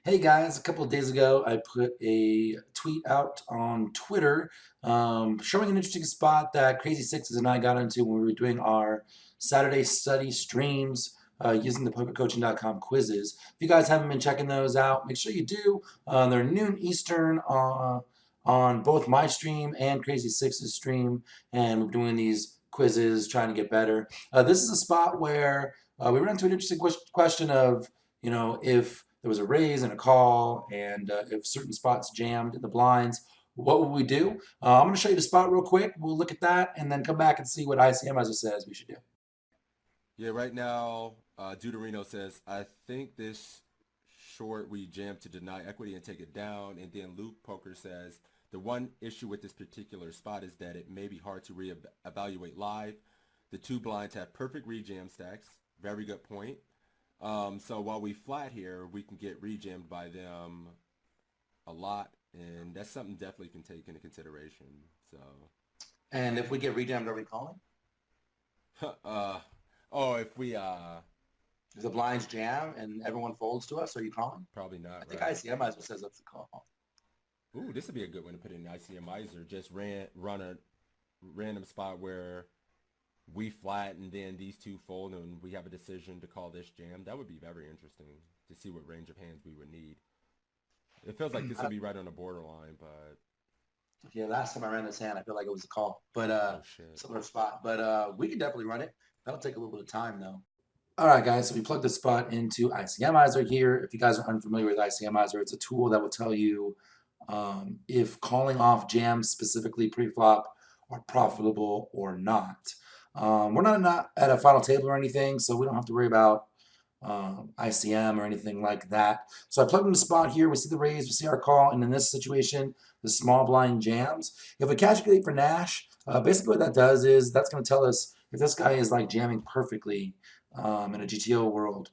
Hey guys, a couple of days ago I put a tweet out on Twitter showing an interesting spot that Crazy Sixes and I got into when we were doing our Saturday study streams using the pokercoaching.com quizzes. If you guys haven't been checking those out, make sure you do. They're noon Eastern on both my stream and Crazy Sixes stream, and we're doing these quizzes trying to get better. This is a spot where we ran into an interesting question of, if there was a raise and a call, and if certain spots jammed in the blinds, what would we do? I'm going to show you the spot real quick. We'll look at that and then come back and see what ICM says we should do. Yeah, right now, Deuterino says, I think this short we jam to deny equity and take it down. And then Luke Poker says, the one issue with this particular spot is that it may be hard to re-evaluate live. The two blinds have perfect rejam stacks. Very good point. So while we flat here, we can get rejammed by them a lot. And that's something definitely can take into consideration. So. And if we get rejammed, are we calling? Oh, if we If the blinds jam and everyone folds to us, are you calling? probably not. I think Right. ICM says that's the call. Ooh, this would be a good one to put in ICMizer. Just run a random spot where we flat and then these two fold and we have a decision to call this jam. That would be very interesting to see what range of hands we would need. It feels like this would be right on the borderline, but Yeah, last time I ran this hand, I feel like it was a call, but oh shit. similar spot. But we can definitely run it. That'll take a little bit of time though. All right, guys, so we plugged the spot into ICMizer here. If you guys are unfamiliar with ICMizer, it's a tool that will tell you if calling off jams specifically pre-flop are profitable or not. We're not at a final table or anything, so we don't have to worry about ICM or anything like that. So I plugged in the spot here. We see the raise, we see our call, and in this situation, the small blind jams. If we calculate for Nash, basically what that does is that's going to tell us if this guy is like jamming perfectly in a GTO world.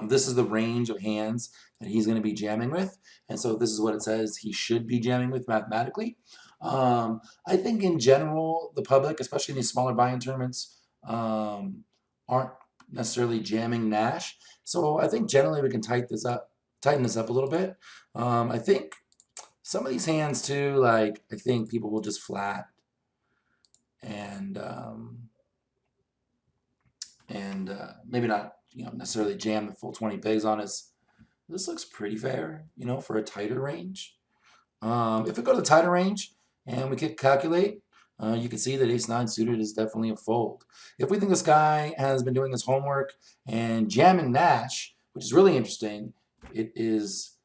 This is the range of hands that he's going to be jamming with, and so this is what it says he should be jamming with mathematically. I think in general, the public, especially in these smaller buy-in tournaments, aren't necessarily jamming Nash. So I think generally we can tighten this up a little bit. I think some of these hands too, like I think people will just flat and maybe not necessarily jam the full 20 bigs on us. This looks pretty fair, for a tighter range. If we go to the tighter range and we can calculate, you can see that ace-9 suited is definitely a fold. If we think this guy has been doing his homework and jamming Nash, which is really interesting, it is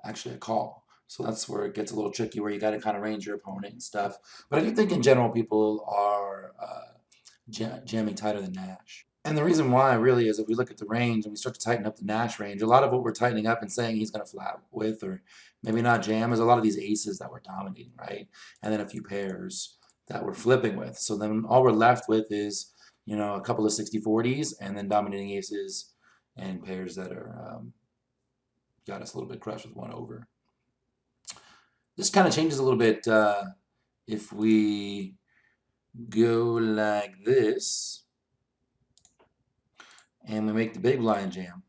actually a call. So that's where it gets a little tricky, where you got to kind of range your opponent and stuff. But I do think in general people are jamming tighter than Nash. And the reason why really is if we look at the range and we start to tighten up the Nash range, a lot of what we're tightening up and saying he's going to flat with or maybe not jam is a lot of these aces that we're dominating, right? And then a few pairs that we're flipping with. So then all we're left with is, a couple of 60-40s and then dominating aces and pairs that are got us a little bit crushed with one over. This kind of changes a little bit if we go like this and we make the big blind jam.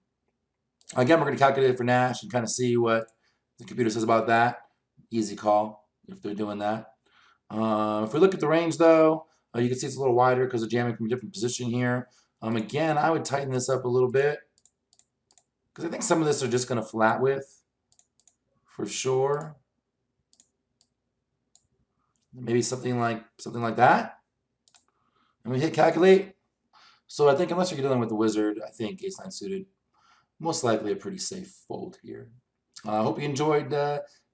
Again, we're going to calculate it for Nash and kind of see what the computer says about that. Easy call if they're doing that. If we look at the range, though, you can see it's a little wider because of jamming from a different position here. Again, I would tighten this up a little bit because I think some of this are just going to flat with for sure. Maybe something like that. And we hit calculate. So I think unless you're dealing with the wizard, I think ace-9 suited, most likely a pretty safe fold here. I hope you enjoyed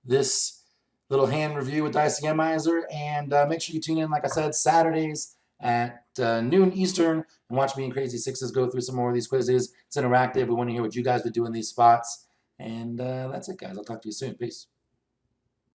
this little hand review with ICMizer, and make sure you tune in, like I said, Saturdays at noon Eastern, and watch me and Crazy Sixes go through some more of these quizzes. It's interactive. We want to hear what you guys would do in these spots. And that's it, guys. I'll talk to you soon. Peace.